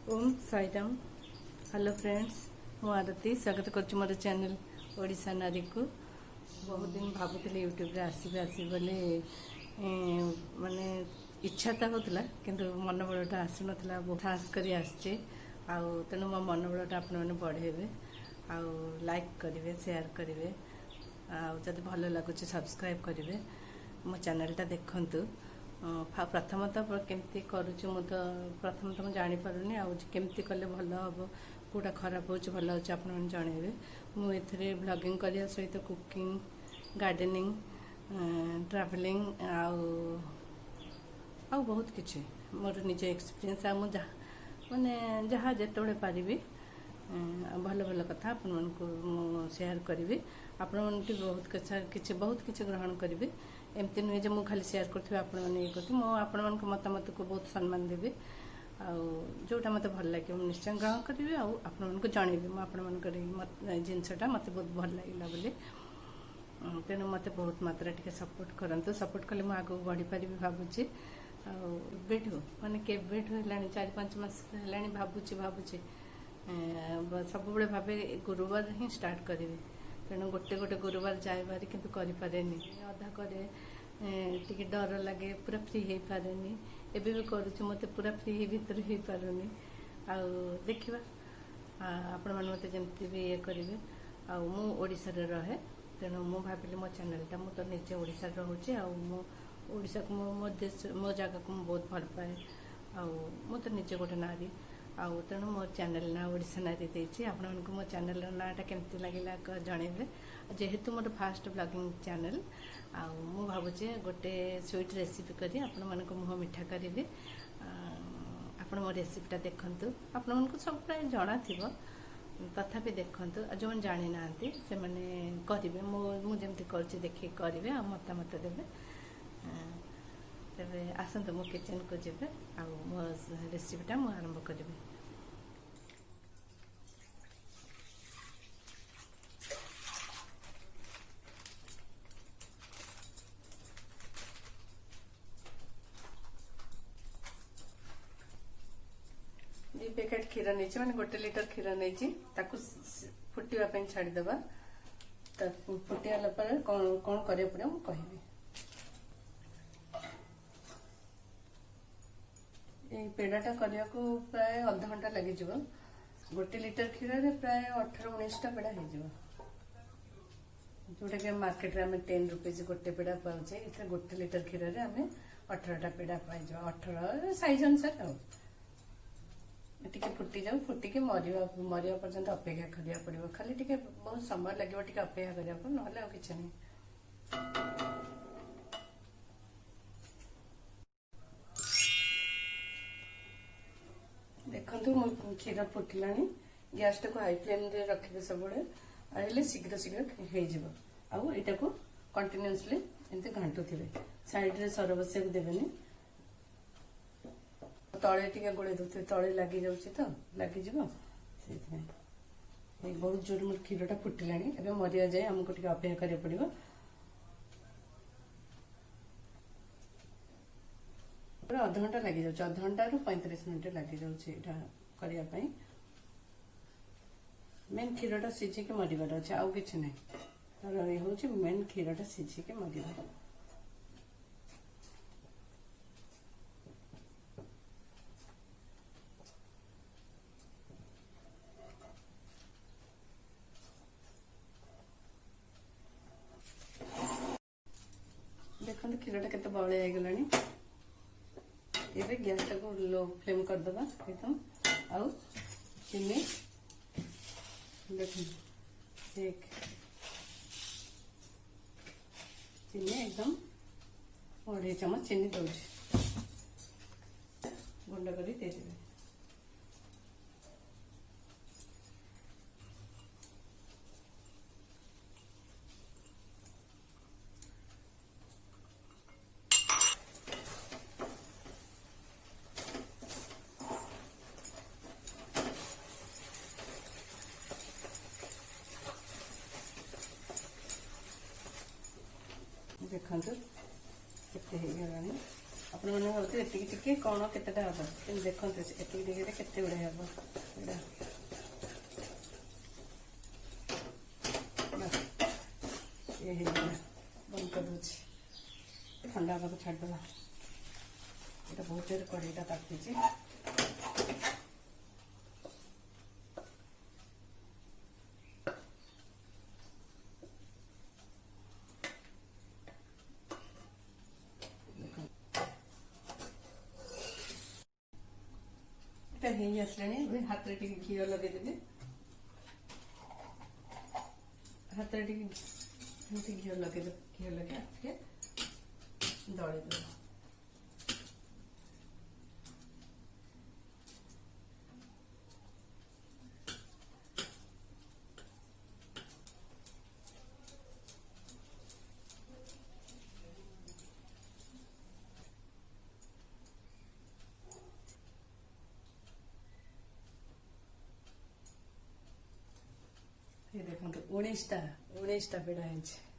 Om Sairam. Hello friends, मु आरती स्वागत कर मोर चैनल ओडिशा नारी को। बहुत दिन भावुली यूट्यूब आसबे आसबे बोले माने इच्छा तो होता किंतु मनोबलटा आसु नाला बहुत खास कर आसचे तेणु मो मनोबलटा आपण मैंने बढ़ेबे लाइक करेंगे शेयर करेंगे जब भल लगुच सब्सक्राइब करेंगे मो चैनलटा देखंतु। प्रथमतः केमती करुच्ची मु तो प्रथमतः मुझे जापारूनी आमती कले भल हम कौटा खराब हो भल हो जनइबे। मुझे ब्लॉगिंग करने सहित कुकिंग गार्डनिंग ट्रैवलिंग आउ बहुत किसी मोर निज एक्सपीरियंस माने जहाँ जिते पारि भल भल कथा आपण मानक शेयर करी आपण बहुत किसी ग्रहण करी। एमती नुहे जो खाली शेयर करी आपण मैंने ये करती आपण मतामत को बहुत सम्मान देवी जोटा मत भल लगे निश्चय ग्रहण करी आपण मानक जनइबी मुझे जिनसटा मत बहुत भल लगे बोली तेणु मत बहुत मात्रा टे सपोर्ट करंतु। सपोर्ट कले मुझे आगे बढ़ी पारि भावुची माने केवेठू है 4-5 मास है भावुची सब भावे गुरुवार ही स्टार्ट करी तेणु गोटे गोटे गुरुवार जाए बारी किंतु करि पारेनी अधा करे टिके डर लगे पूरा फ्री हो पारे एबे भी करूँ मत पूरा फ्री भीतर हो पारुनी देखिबा आपण मन मते जमती भी ये करिवे मु ओडिसा रे रहे तेणु मु भाविली मो चैनलटा मु तो निजे ओडिसा रे रहूची मो ओडिसा को मो देश मो जगह को बहुत भल पाए मु तो निजे गोटे नारी तेणु मो चैनल ना ओडिशा नारी देछि। आपण मानक मो चैनल नाटा केमती लगिला जनइबे जेहेतु मोर फास्ट ब्लॉगिंग चैनल मु भावुचे गोटे स्वीट रेसिपी करी आपण मानक मुह मिठा करी आपण मो रेसिपीटा देखंतु। आपण मानक सब प्राय जणा थिबो तथापि देखंतु जो जानि नांती से माने करिवे मु जेमती करछि देखि करिवे मतामत देबे तेरे आसतु मो किचन को जेबे मो रेसिपीटा मु आरंभ करिवे। पैकेट क्षीर नहीं मैंने 1 लीटर क्षीर नहीं फुटा छाड़ीदे फुटिगला कौन कौन करा पड़े मुझे कहबी। ये पेड़ाटा करने को प्राय अध घंटा लगे 1 लीटर क्षीर रे प्राय 18-19 पेड़ा हो जोटा कि मार्केट रे 10 रुपीज गोटे पेड़ा पाचे इतना 1 लीटर क्षीर रे 18टा पेड़ा पाई 18 साइज अनुसार टिके फुटी जाऊ फुटिक मरिया पर्यंत अपेक्षा करिया पड़िबो खाली टिके बहुत समय लगे टिके अपेक्षा करिया पर नहले किछ नहीं। देखंतु मो क्षीर फुटिलानी गैस टाको हाई फ्लेम रे रखिबे सब बड़े शीघ्र शीघ्र हो जिवो एटा को कंटिन्यूअसली एंते घांटुथिबे साइड रे सर बसिया देबेनी तले टिके गोड़े दे तले लगी जाऊँगी तो लगी बहुत जोर मोर क्षीरटा फुटिलानी एबे मरिया जाए हमको टिके अपेक्षा करिया पड़िबो पूरा अध घंटा लगी जाउछ अध घंटा रु 35 मिनिट लगी जाउछ एटा करिया पई मेन क्षीरटा सिझी के मरिबार अछि आउ किछ नै तर ए होछि मेन क्षीरटा सिझी के मरिबार। देखो क्षीरटा केते बळे आइगलानी एबे गैस टाको लो फ्लेम कर दबा एकदम आउ चीनी देखो एक चीनी एकदम 2.5 चम्मच चीनी दउछि गुंड करी दे देबे। देखो केते हो गलानी आपण मैंने भावते एति कौन केतेटा हम कि देखते एति केते गुड़े हम ये बंद कर दूसरी ठंडा हाँ छाड़दे यहाँ बहुत जोर कड़ईटा तापी आसलानी हाथ रे घी लगेदेवी हाथ रे घी लगे घी लगे दली देव ये देखो 19टा पेड़ा है।